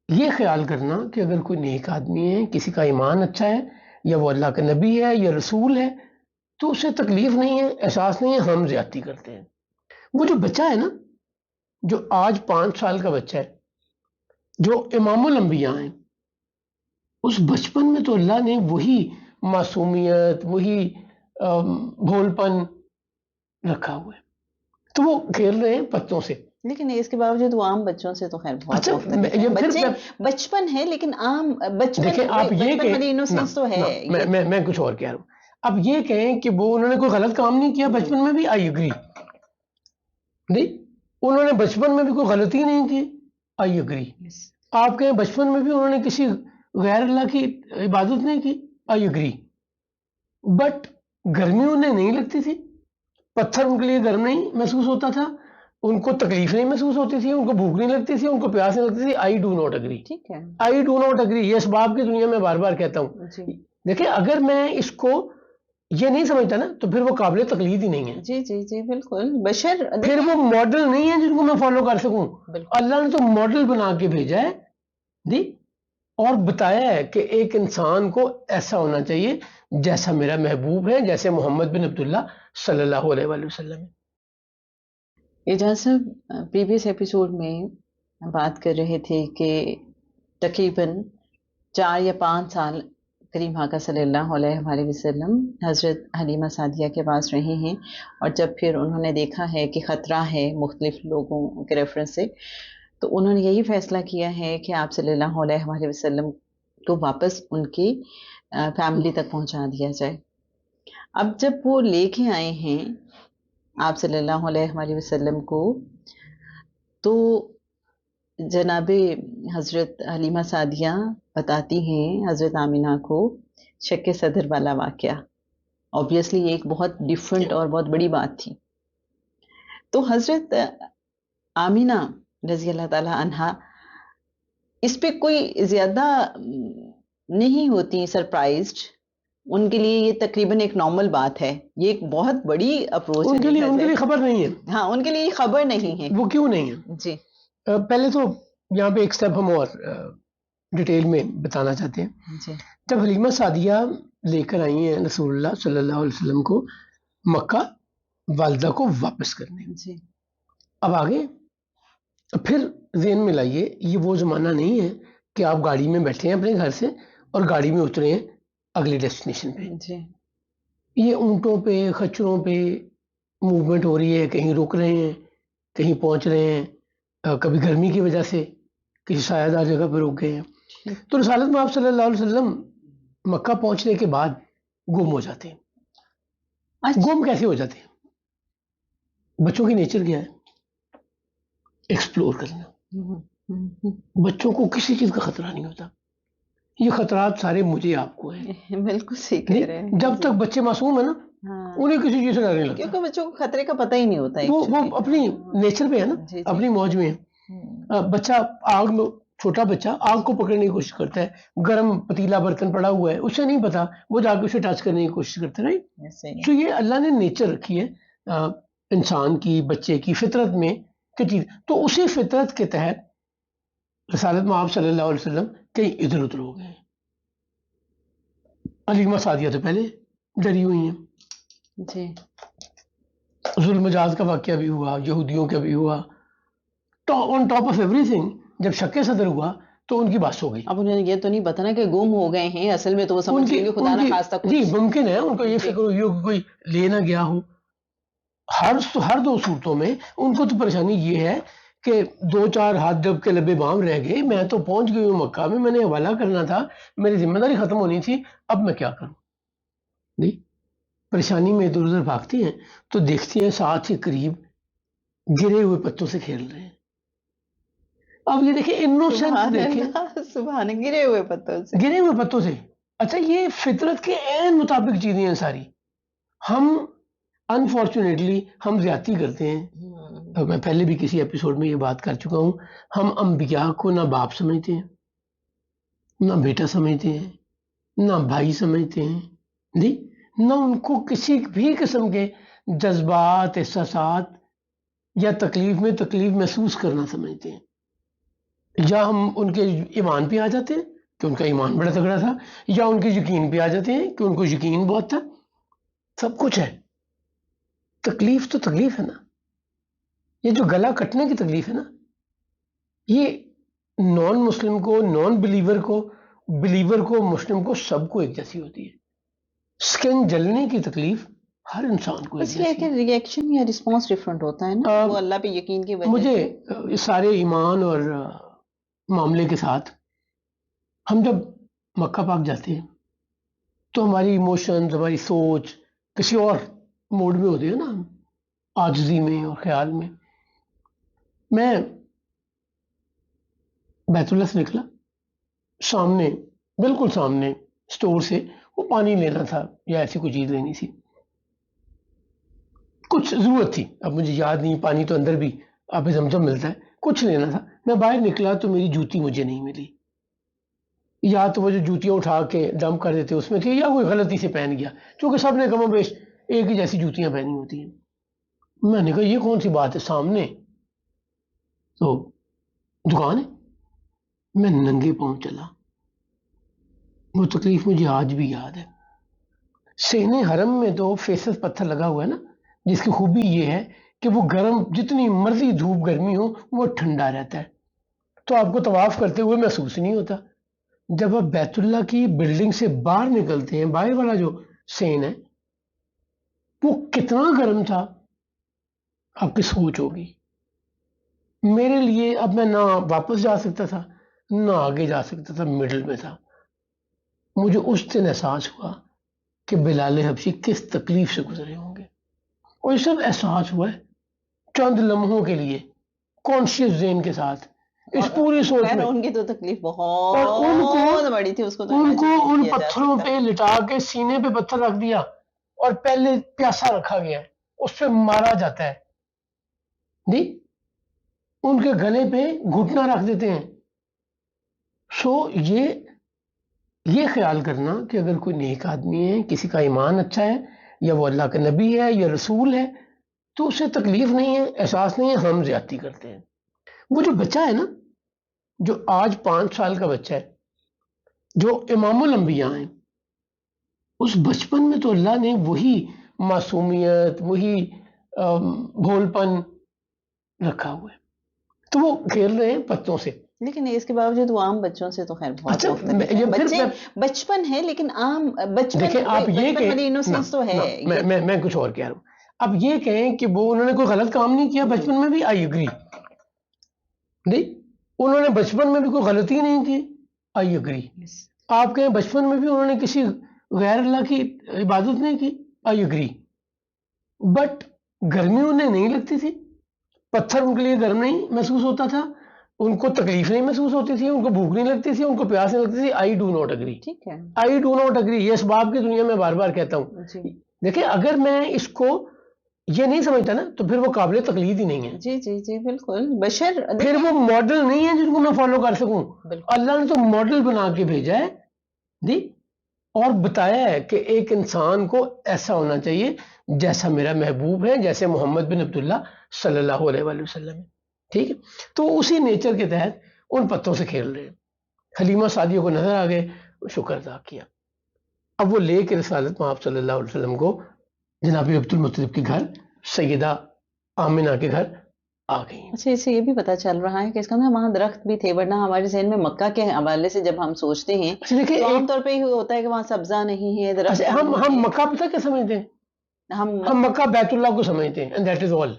یہ خیال کرنا کہ اگر کوئی نیک آدمی ہے، کسی کا ایمان اچھا ہے، یا وہ اللہ کا نبی ہے یا رسول ہے، تو اسے تکلیف نہیں ہے، احساس نہیں ہے ہم زیادتی کرتے ہیں۔ وہ جو بچہ ہے نا، جو آج 5 سال کا بچہ ہے، جو امام الانبیاء ہیں، اس بچپن میں تو اللہ نے وہی معصومیت، وہی بھول پن رکھا ہوا ہے، تو وہ کھیل رہے ہیں پتوں سے۔ لیکن اس کے باوجود وہ عام بچوں سے تو خیر بہت اچھا، مختلف ہے۔ بچے بچپن ہے لیکن عام دیکھیں آپ یہ بچپن والی انوسنس تو ہے۔ میں کچھ اور کہہ رہا ہوں۔ اب یہ کہیں کہ وہ انہوں نے کوئی غلط کام نہیں کیا بچپن میں بھی، آئی ایگری، نہیں انہوں نے بچپن میں بھی کوئی غلطی نہیں کی، آئی ایگری۔ آپ کہیں بچپن میں بھی انہوں نے کسی غیر اللہ کی عبادت نہیں کی، آئی ایگری، بٹ گرمی انہیں نہیں لگتی تھی، پتھر ان کے لیے گرم نہیں محسوس ہوتا تھا، ان کو تکلیف نہیں محسوس ہوتی تھی، ان کو بھوک نہیں لگتی تھی، ان کو پیاس نہیں لگتی تھی، آئی ڈو ناٹ اگری، ٹھیک ہے، آئی ڈو ناٹ اگری۔ یہ اسباب کی دنیا میں بار بار کہتا ہوں۔ دیکھیں اگر میں اس کو یہ نہیں سمجھتا نا تو پھر وہ قابل تقلید ہی نہیں ہے۔ جی جی جی بالکل، بشر پھر وہ ماڈل نہیں ہے جن کو میں فالو کر سکوں۔ اللہ نے تو ماڈل بنا کے بھیجا ہے جی، اور بتایا ہے کہ ایک انسان کو ایسا ہونا چاہیے جیسا میرا محبوب ہے، جیسے محمد بن عبداللہ صلی اللہ علیہ وآلہ وسلم۔ اعجاز صاحب پریویس ایپیسوڈ میں بات کر رہے تھے کہ تقریباً 4 یا 5 سال کریم آقا صلی اللہ علیہ وسلم حضرت حلیمہ سعدیہ کے پاس رہے ہیں، اور جب پھر انہوں نے دیکھا ہے کہ خطرہ ہے مختلف لوگوں کے ریفرنس سے، تو انہوں نے یہی فیصلہ کیا ہے کہ آپ صلی اللہ علیہ وسلم کو واپس ان کی فیملی تک پہنچا دیا جائے۔ اب جب وہ لے کے آئے ہیں آپ صلی اللہ علیہ وسلم کو، تو جناب حضرت حلیمہ سعدیہ بتاتی ہیں حضرت آمینہ کو شک صدر والا واقعہ۔ اوبیسلی یہ ایک بہت ڈیفرنٹ اور بہت بڑی بات تھی۔ تو حضرت آمینہ رضی اللہ تعالی عنہا اس پہ کوئی زیادہ نہیں ہوتی سرپرائزڈ، ان کے لیے یہ تقریباً ایک نارمل بات ہے، یہ ایک بہت بڑی اپروچ ہے۔ ان کے لیے خبر نہیں ہے۔ ہاں، ان کے لیے خبر نہیں ہے۔ وہ کیوں نہیں ہے؟ جی پہلے تو یہاں پہ ایک سٹیپ ہم اور ڈیٹیل میں بتانا چاہتے ہیں۔ جی جب حلیمہ سعدیہ لے کر آئی ہیں رسول اللہ صلی اللہ علیہ وسلم کو مکہ والدہ کو واپس کرنے، جی اب آگے پھر ذہن میں لائیے، یہ وہ زمانہ نہیں ہے کہ آپ گاڑی میں بیٹھے ہیں اپنے گھر سے اور گاڑی میں اترے ہیں اگلی ڈیسٹینیشن پہ۔ جی یہ اونٹوں پہ خچروں پہ موومنٹ ہو رہی ہے، کہیں رک رہے ہیں، کہیں پہنچ رہے ہیں، کبھی گرمی کی وجہ سے کسی سایہ دار جگہ پہ رک گئے ہیں۔ تو رسالت میں آپ صلی اللہ علیہ وسلم مکہ پہنچنے کے بعد گم ہو جاتے ہیں۔ گم کیسے ہو جاتے ہیں؟ بچوں کی نیچر کیا ہے؟ ایکسپلور کرنا۔ بچوں کو کسی چیز کا خطرہ نہیں ہوتا، یہ خطرات سارے مجھے آپ کو ہیں۔ بالکل صحیح کہہ رہے ہیں۔ جب تک بچے معصوم ہیں نا، انہیں کسی چیز سے ڈر نہیں لگتا، کیونکہ بچوں کو خطرے کا پتہ ہی نہیں ہوتا ہے، وہ اپنی نیچر پہ ہے نا، اپنی موج میں ہے۔ بچہ آگ میں، چھوٹا بچہ آگ کو پکڑنے کی کوشش کرتا ہے، گرم پتیلا برتن پڑا ہوا ہے، اسے نہیں پتا، وہ جا کے اسے ٹچ کرنے کی کوشش کرتا ہے، رائٹ؟ تو یہ اللہ نے نیچر رکھی ہے انسان کی، بچے کی فطرت میں چیز، تو اسی فطرت کے تحت رسالت میں آپ صلی اللہ علیہ وسلم کہیں ادھر ادھر ہو گئے۔ حلیمہ سعدیہ تو پہلے ڈری ہوئی ہیں، جی ظلم جاز کا واقعہ بھی ہوا، یہودیوں کا بھی ہوا، on top of every thing جب شک صدر ہوا تو ان کی بات ہو گئی۔ اب انہیں یہ تو نہیں پتا نا کہ گم ہو گئے ہیں، اصل میں تو وہ سمجھ گئے خدا نہ خواستہ کچھ، جی ممکن ہے ان کو یہ فکر ہوئی ہو کہ کوئی لے نہ گیا ہو۔ ہر دو صورتوں میں ان کو تو پریشانی یہ ہے کہ 2-4 ہاتھ جب کے لبے بام رہ گئے، میں تو پہنچ گئی ہوں مکہ میں نے حوالہ کرنا تھا، میری ذمہ داری ختم ہونی تھی، اب میں کیا کروں؟ نہیں، پریشانی میں ادھر ادھر بھاگتی ہیں تو دیکھتی ہیں ساتھ ہی قریب گرے ہوئے پتوں سے کھیل رہے ہیں۔ اب یہ دیکھیں انوسینٹ، دیکھیں سبحان، گرے ہوئے پتوں سے۔ اچھا، یہ فطرت کے عین مطابق چیزیں ہیں ساری، ہم انفارچونیٹلی ہم زیادتی کرتے ہیں۔ میں پہلے بھی کسی ایپیسوڈ میں یہ بات کر چکا ہوں، ہم انبیاء کو نہ باپ سمجھتے ہیں، نہ بیٹا سمجھتے ہیں، نہ بھائی سمجھتے ہیں، نہیں، نہ ان کو کسی بھی قسم کے جذبات، احساسات یا تکلیف میں تکلیف محسوس کرنا سمجھتے ہیں۔ یا ہم ان کے ایمان پہ آ جاتے ہیں کہ ان کا ایمان بڑا تگڑا تھا، یا ان کے یقین پہ آ جاتے ہیں کہ ان کو یقین بہت تھا. سب کچھ ہے. تکلیف تو تکلیف ہے نا. یہ جو گلا کٹنے کی تکلیف ہے نا، یہ نان مسلم کو، نان بلیور کو، بلیور کو، مسلم کو، سب کو ایک جیسی ہوتی ہے. سکن جلنے کی تکلیف ہر انسان کو ایک بس یہ ہے جیسی کہ ہے. ریئیکشن یا رسپانس ڈفرنٹ ہوتا ہے نا، وہ اللہ پہ یقین کی وجہ مجھے سے. اس سارے ایمان اور معاملے کے ساتھ، ہم جب مکہ پاک جاتے ہیں تو ہماری ایموشنز، ہماری سوچ کسی اور موڈ میں ہوتی ہے نا، عاجزی میں اور خیال میں. میں بیت اللہ سے نکلا، سامنے، بالکل سامنے اسٹور سے وہ پانی لینا تھا یا ایسی کوئی چیز لینی تھی، کچھ ضرورت تھی، اب مجھے یاد نہیں، پانی تو اندر بھی آب زمزم ملتا ہے، کچھ لینا تھا. میں باہر نکلا تو میری جوتی مجھے نہیں ملی، یا تو وہ جو جوتیاں اٹھا کے ڈمپ کر دیتے اس میں تھی، یا کوئی غلطی سے پہن گیا، کیونکہ سب نے کم و بیش ایک ہی جیسی جوتیاں پہنی ہوتی ہیں. میں نے کہا یہ کون سی بات ہے، سامنے تو دکان ہے. میں ننگے پاؤں چلا. وہ تکلیف مجھے آج بھی یاد ہے. سہنے حرم میں تو فیصد پتھر لگا ہوا ہے نا، جس کی خوبی یہ ہے کہ وہ گرم، جتنی مرضی دھوپ گرمی ہو وہ ٹھنڈا رہتا ہے، تو آپ کو طواف کرتے ہوئے محسوس نہیں ہوتا. جب آپ بیت اللہ کی بلڈنگ سے باہر نکلتے ہیں، باہر والا جو سین ہے وہ کتنا گرم تھا آپ کی سوچ ہوگی. میرے لیے اب میں نہ واپس جا سکتا تھا نہ آگے جا سکتا تھا، مڈل میں تھا. مجھے اس دن احساس ہوا کہ بلال حبشی کس تکلیف سے گزرے ہوں گے، اور یہ سب احساس ہوا ہے چند لمحوں کے لیے کانشیس ذہن کے ساتھ اس پوری سوچ خیر میں. ان کی تو تکلیف اور ان بہت کو بڑی تھی، اس کو تو ان imagine نہیں ان کیا جا پتھروں سکتا. پہ لٹا کے سینے پہ پتھر رکھ دیا اور پہلے پیاسا رکھا گیا ہے، اس پہ مارا جاتا ہے. نہیں، ان کے گلے پہ گھٹنا رکھ دیتے ہیں. سو یہ خیال کرنا کہ اگر کوئی نیک آدمی ہے، کسی کا ایمان اچھا ہے، یا وہ اللہ کا نبی ہے یا رسول ہے، تو اسے تکلیف نہیں ہے، احساس نہیں ہے، ہم زیادتی کرتے ہیں. وہ جو بچہ ہے نا، جو آج 5 سال کا بچہ ہے، جو امام الانبیاء ہیں، اس بچپن میں تو اللہ نے وہی معصومیت، وہی بھول پن رکھا ہوا ہے، تو وہ کھیل رہے ہیں پتوں سے. لیکن اس کے باوجود وہ عام بچوں سے تو خیر بہت اچھا، مختلف ہے. یہ پھر بچے بچپن ہے لیکن عام بچپن، دیکھیں آپ یہ بچپن کہ والی انوسینس تو ہے. میں کچھ اور کہہ رہا ہوں. اب یہ کہیں کہ وہ انہوں نے کوئی غلط کام نہیں کیا بچپن میں بھی، آئی اگری. نہیں، انہوں نے بچپن میں بھی کوئی غلطی نہیں کی، آئی اگری. آپ کہیں بچپن میں بھی انہوں نے کسی غیر اللہ کی عبادت نہیں کی، آئی اگری. بٹ گرمی انہیں نہیں لگتی تھی، پتھر ان کے لیے گرم نہیں محسوس ہوتا تھا، ان کو تکلیف نہیں محسوس ہوتی تھی، ان کو بھوک نہیں لگتی تھی، ان کو پیاس نہیں لگتی تھی. I do not agree. ٹھیک ہے آئی ڈو ناٹ اگری. یہ اسباب کی دنیا میں بار بار کہتا ہوں. جی دیکھیں اگر میں اس کو یہ نہیں سمجھتا نا تو پھر وہ قابل تقلید ہی نہیں ہے، جی جی جی بالکل. بشر پھر وہ ماڈل نہیں ہے جن کو میں فالو کر سکوں. اللہ نے تو ماڈل بنا کے بھیجا ہے جی، اور بتایا ہے کہ ایک انسان کو ایسا ہونا چاہیے جیسا میرا محبوب ہے، جیسے محمد بن عبداللہ صلی اللہ علیہ وآلہ وسلم ہے. ٹھیک ہے، تو اسی نیچر کے تحت ان پتوں سے کھیل رہے ہیں. حلیمہ سعدیہ کو نظر آ گئے، شکر ادا کیا. اب وہ لے کے رسالت آپ صلی اللہ علیہ وسلم کو جناب عبد المطلب کے گھر، سیدہ آمنہ کے گھر آ گئی ہیں. اچھا، اس سے یہ بھی پتہ چل رہا ہے کہ اس کا نا وہاں درخت بھی تھے، ورنہ ہمارے ذہن میں مکہ کے حوالے سے جب ہم سوچتے ہیں دیکھیں تو عام طور پہ یہ ہوتا ہے کہ وہاں سبزہ نہیں ہے، درخت ہم مکہ پتہ کیا سمجھتے ہیں؟ ہم مکہ بیت اللہ کو سمجھتے ہیں، اینڈ دیٹ از آل.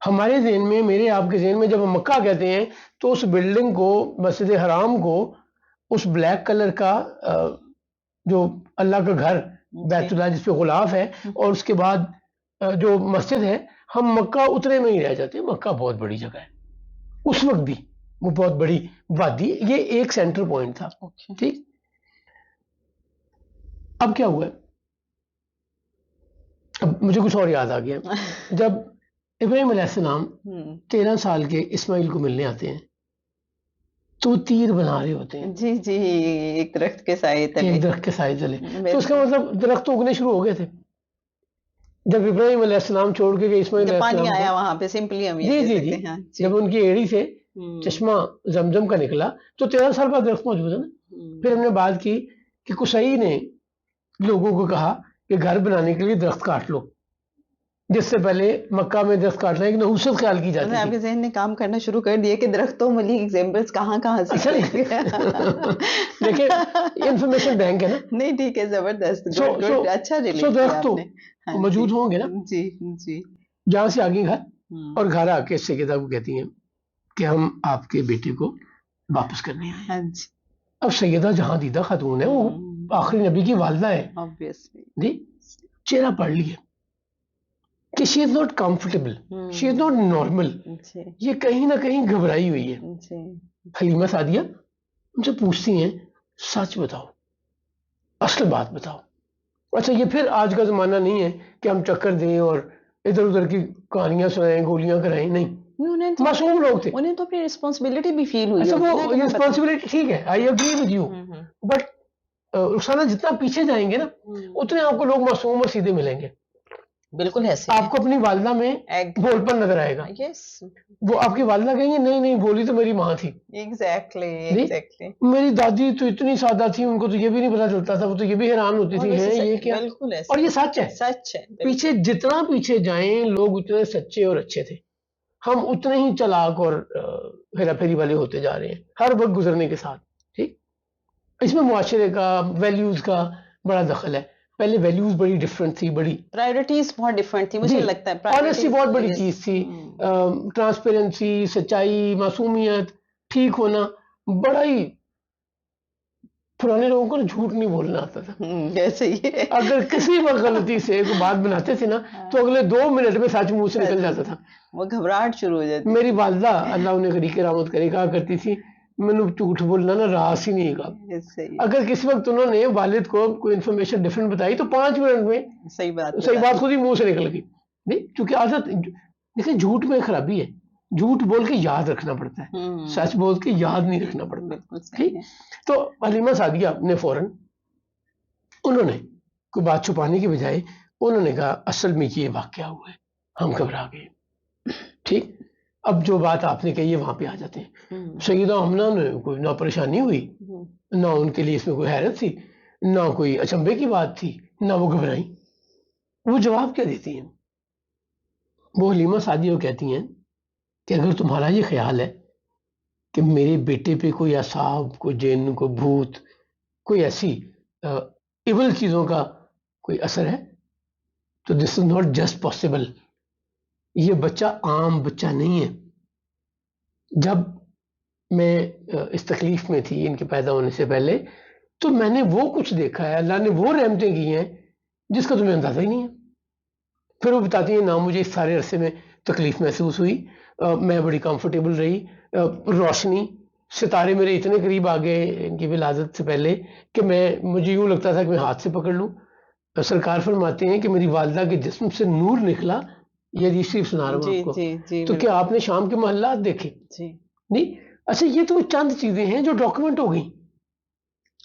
ہمارے ذہن میں، میرے آپ کے ذہن میں جب ہم مکہ کہتے ہیں تو اس بلڈنگ کو، مسجد حرام کو، اس بلیک کلر کا جو اللہ کا گھر بیت اللہ جس پہ غلاف ہے، اور اس کے بعد جو مسجد ہے، ہم مکہ اترے میں ہی رہ جاتے ہیں. مکہ بہت بڑی جگہ ہے، اس وقت بھی وہ بہت بڑی وادی، یہ ایک سینٹر پوائنٹ تھا. ٹھیک، اب کیا ہوا ہے، اب مجھے کچھ اور یاد آ گیا. جب ابراہیم علیہ السلام 13 سال کے اسماعیل کو ملنے آتے ہیں تو تیر بنا رہے ہوتے ہیں. جی جی، ایک درخت کے سائے تلے، ایک درخت کے سائے تلے. تو اس کا مطلب درخت اگنے شروع ہو گئے تھے جب ابراہیم علیہ السلام چھوڑ کے گئے اسماعیل علیہ السلام پانی کو. آیا وہاں پہ، سمپلی ہم جی جی جی، جب ان کی ایڑی سے چشمہ زمزم کا نکلا تو 13 سال بعد درخت موجود ہے نا. پھر ہم نے بات کی کہ قصی نے لوگوں کو کہا کہ گھر بنانے کے لیے درخت کاٹ لو، جس سے پہلے مکہ میں درخت کاٹنا ایک نحوست خیال کی جاتی آپ تھی. کے ذہن نے کام کرنا شروع کر دیا کہ درختوں ملی ایگزامپلس کہاں سے دیکھیں انفارمیشن بینک ہے نا. نہیں ٹھیک ہے، زبردست، اچھا ریلیٹ سو کیا درخت آپ تو نے. موجود ہوں گے نا. جی جی. جہاں سے آگے گھر اور گھر آ کے سیدہ کو کہتی ہیں کہ ہم آپ کے بیٹے کو واپس کرنے آئے. ہاں جی. اب سیدہ جہاں دیدہ خاتون ہے، وہ آخری نبی کی والدہ ہے جی. چہرہ پڑھ لیے کہ she is not comfortable, she is not normal, یہ کہیں نہ کہیں گھبرائی ہوئی ہے. حلیمہ سعدیہ ان سے پوچھتی ہیں سچ بتاؤ، اصل بات بتاؤ. اچھا یہ پھر آج کا زمانہ نہیں ہے کہ ہم چکر دیں اور ادھر ادھر کی کہانیاں سنائیں، گولیاں کرائیں، نہیں. معصوم لوگ تھے. انہیں تو اپنی رسپانسبلٹی بھی فیل ہوئی. اچھا وہ رسپانسبلٹی ٹھیک ہے، I agree with you, but Rukhsana جتنا پیچھے جائیں گے نا اتنے آپ کو لوگ معصوم اور سیدھے ملیں گے. بالکل ایسے آپ کو اپنی والدہ میں بول پن نظر آئے گا. وہ آپ کی والدہ کہیں گے نہیں نہیں بولی تو میری ماں تھی. ایگزیکٹلی. میری دادی تو اتنی سادہ تھی، ان کو تو یہ بھی نہیں پتا چلتا تھا، وہ تو یہ بھی حیران ہوتی تھی ہے یہ کیا. اور یہ سچ ہے، سچ ہے. پیچھے جتنا پیچھے جائیں لوگ اتنے سچے اور اچھے تھے. ہم اتنے ہی چلاک اور ہیرا پھیری والے ہوتے جا رہے ہیں ہر وقت گزرنے کے ساتھ. ٹھیک، اس میں معاشرے کا ویلیوز کا بڑا دخل ہے. پہلے ویلیوز بڑی ڈفرنٹ تھی، بڑی پرائیورٹیز بہت ڈفرنٹ تھی. مجھے لگتا ہے آنیسٹی بہت بڑی چیز تھی. ٹرانسپیرنسی، سچائی، معصومیت، ٹھیک ہونا، بڑا ہی. پرانے لوگوں کو جھوٹ نہیں بولنا آتا تھا. جیسے یہ اگر کسی وقت غلطی سے کوئی بات بناتے تھے نا تو اگلے 2 منٹ میں سچ منہ سے نکل جاتا تھا. وہ گھبراہٹ شروع ہو جاتی. میری والدہ اللہ انہیں غریق رحمت کرے کہا کرتی تھی میں نے جھوٹ بولنا نا راس ہی نہیں کہا. اگر کسی وقت انہوں نے والد کو کوئی انفارمیشن ڈفرنٹ بتائی تو 5 منٹ میں صحیح بات خود ہی منہ سے نکل گئی. نہیں کیونکہ عادت دیکھیں جھوٹ میں خرابی ہے، جھوٹ بول کے یاد رکھنا پڑتا ہے، سچ بول کے یاد نہیں رکھنا پڑتا. ٹھیک. تو حلیمہ سعدیہ نے فوراً انہوں نے کوئی بات چھپانے کی بجائے انہوں نے کہا اصل میں یہ واقعہ ہوا ہے، ہم گھبرا گئے. ٹھیک. اب جو بات آپ نے کہی ہے وہاں پہ آ جاتے ہیں. سیدہ آمنہ نے کوئی نہ پریشانی ہوئی، نہ ان کے لیے اس میں کوئی حیرت تھی، نہ کوئی اچنبے کی بات تھی، نہ وہ گھبرائیں. وہ جواب کیا دیتی ہیں؟ وہ حلیمہ سعدیہ کو کہتی ہیں کہ اگر تمہارا یہ خیال ہے کہ میرے بیٹے پہ کوئی اعصاب، کوئی جن، کوئی بھوت، کوئی ایسی ایول چیزوں کا کوئی اثر ہے تو دس از ناٹ جسٹ پاسبل. یہ بچہ عام بچہ نہیں ہے. جب میں اس تکلیف میں تھی ان کے پیدا ہونے سے پہلے تو میں نے وہ کچھ دیکھا ہے، اللہ نے وہ رحمتیں کی ہیں جس کا تمہیں اندازہ ہی نہیں ہے. پھر وہ بتاتی ہیں نہ مجھے اس سارے عرصے میں تکلیف محسوس ہوئی، میں بڑی کمفرٹیبل رہی. روشنی، ستارے میرے اتنے قریب آ گئے ان کی ولادت سے پہلے کہ مجھے یوں لگتا تھا کہ میں ہاتھ سے پکڑ لوں. سرکار فرماتے ہیں کہ میری والدہ کے جسم سے نور نکلا. یہ حدیث شریف سنا رہا ہوں آپ کو. تو کیا آپ نے شام کے محلات دیکھے؟ نہیں. اچھا یہ تو چند چیزیں ہیں جو ڈاکومنٹ ہو گئیں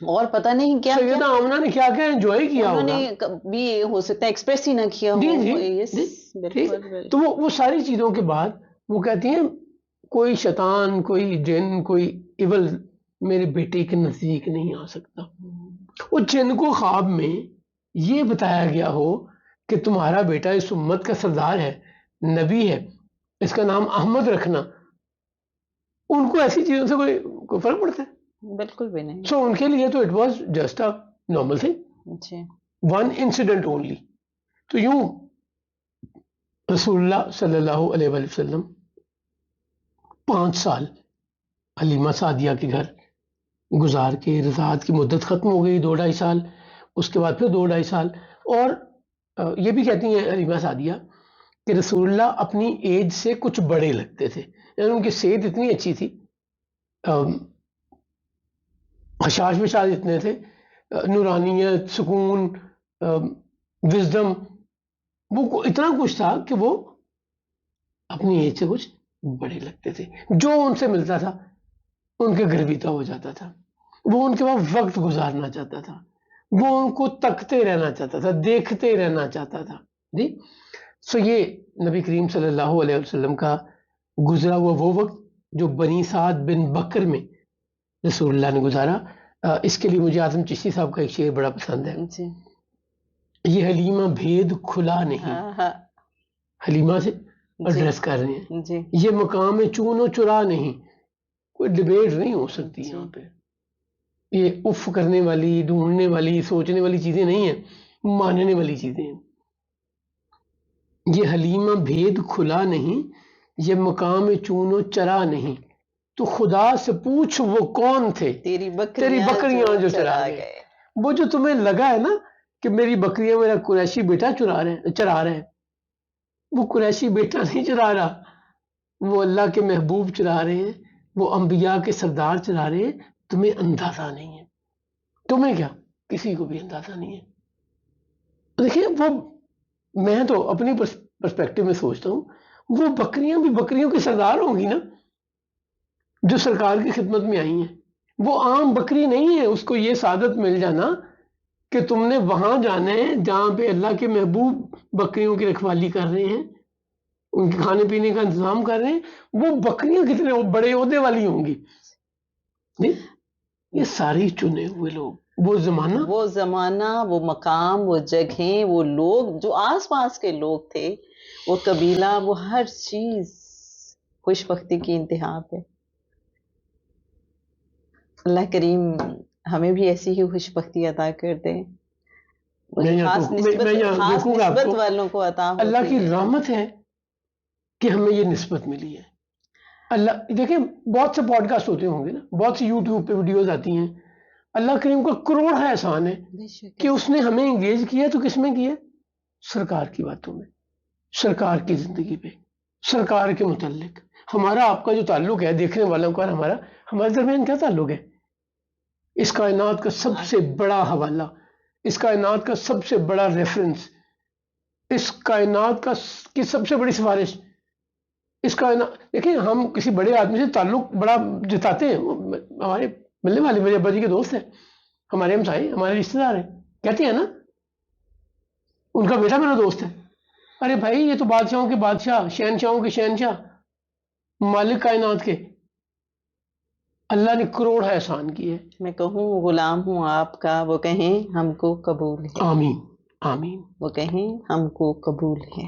اور پتہ نہیں کیا سیدہ آمنہ نے کیا کیا انجوائے کیا ہوگا. انہوں نے بھی ہو سکتا ہے ایکسپریس ہی نہ کیا ہو. تو وہ ساری چیزوں کے بعد وہ کہتی ہیں کوئی شیطان، کوئی جن، کوئی ایول میرے بیٹے کے نزدیک نہیں آ سکتا. وہ جن کو خواب میں یہ بتایا گیا ہو کہ تمہارا بیٹا اس امت کا سردار ہے، نبی ہے، اس کا نام احمد رکھنا، ان کو ایسی چیزوں سے کوئی فرق پڑتا ہے؟ بالکل بھی نہیں. سو ان کے لیے تو it was just a normal thing, one incident only. تو یوں رسول اللہ صلی اللہ علیہ وسلم 5 سال حلیمہ سعدیہ کے گھر گزار کے رضاعت کی مدت ختم ہو گئی، 2-2.5 سال. اس کے بعد پھر 2-2.5 سال. اور یہ بھی کہتی ہیں حلیمہ سعدیہ کہ رسول اللہ اپنی ایج سے کچھ بڑے لگتے تھے، یعنی ان کی صحت اتنی اچھی تھی، خشاش بشاش اتنے تھے، نورانیت، سکون، وزڈم، وہ اتنا کچھ تھا کہ وہ اپنی ایج سے کچھ بڑے لگتے تھے. جو ان سے ملتا تھا ان کے گرویتا ہو جاتا تھا، وہ ان کے بعد وقت گزارنا چاہتا تھا، وہ ان کو تکتے رہنا چاہتا تھا، دیکھتے رہنا چاہتا تھا. جی. سو یہ نبی کریم صلی اللہ علیہ وسلم کا گزرا ہوا وہ وقت جو بنی سعد بن بکر میں رسول اللہ نے گزارا، اس کے لیے مجھے اعظم چشتی صاحب کا ایک شعر بڑا پسند ہے. جی یہ حلیمہ بھید کھلا نہیں، حلیمہ سے ایڈریس کر رہے ہیں. جی یہ مقام چون و چرا نہیں، کوئی ڈبیٹ نہیں ہو سکتی جی. یہاں پہ. یہ اف کرنے والی، ڈھونڈنے والی، سوچنے والی چیزیں نہیں ہیں، ماننے والی چیزیں ہیں. یہ حلیمہ بھید کھلا نہیں، یہ مقام چون و چرا نہیں. تو خدا سے پوچھ وہ کون تھے تیری تیری بکریاں جو چرا گئے. وہ جو تمہیں لگا ہے نا کہ میری بکریاں میرا قریشی بیٹا چرا رہے ہیں، وہ قریشی بیٹا نہیں چرا رہا، وہ اللہ کے محبوب چرا رہے ہیں، وہ انبیاء کے سردار چرا رہے ہیں. تمہیں اندازہ نہیں ہے. تمہیں کیا، کسی کو بھی اندازہ نہیں ہے. دیکھیں وہ، میں تو اپنی پرسپیکٹو میں سوچتا ہوں وہ بکریاں بھی بکریوں کے سردار ہوں گی نا جو سرکار کی خدمت میں آئی ہیں. وہ عام بکری نہیں ہے. اس کو یہ سعادت مل جانا کہ تم نے وہاں جانا ہے جہاں پہ اللہ کے محبوب بکریوں کی رکھوالی کر رہے ہیں، ان کے کھانے پینے کا انتظام کر رہے ہیں. وہ بکریاں کتنے بڑے عہدے والی ہوں گی. یہ ساری چنے ہوئے لوگ، وہ زمانہ، وہ مقام، وہ جگہیں، وہ لوگ جو آس پاس کے لوگ تھے، وہ قبیلہ، وہ ہر چیز خوش بختی کی انتہا پہ. اللہ کریم ہمیں بھی ایسی ہی خوش بختی عطا کر دے. خاص نسبت والوں کو عطا ہوتی ہے. اللہ کی رحمت ہے کہ ہمیں یہ نسبت ملی ہے. اللہ دیکھیں بہت سے پوڈ کاسٹ ہوتے ہوں گے نا، بہت سی یوٹیوب پہ ویڈیوز آتی ہیں. اللہ کریم کا کروڑ ہے احسان ہے کہ اس نے ہمیں انگیج کیا. تو کس میں کیا؟ سرکار کی باتوں میں، سرکار کی زندگی پہ، سرکار کے متعلق. ہمارا آپ کا جو تعلق ہے دیکھنے والوں کا، ہمارے درمیان کیا تعلق ہے؟ اس کائنات کا سب سے بڑا حوالہ، اس کائنات کا سب سے بڑا ریفرنس، اس کائنات کی سب سے بڑی سفارش، اس کائنات. دیکھیں ہم کسی بڑے آدمی سے تعلق بڑا جتاتے ہیں، ہمارے ملنے والے میرے ابا جی کے دوست ہیں، ہمارے ہمسائے، ہمارے رشتے دار ہیں، کہتے ہیں نا ان کا بیٹا میرا دوست ہے. ارے بھائی یہ تو بادشاہوں کے بادشاہ، شہنشاہوں کے شہنشاہ، مالک کائنات کے. اللہ نے کروڑ احسان کیے. میں کہوں غلام ہوں آپ کا، وہ کہیں ہم کو قبول ہے. آمین آمین. وہ کہیں ہم کو قبول ہے.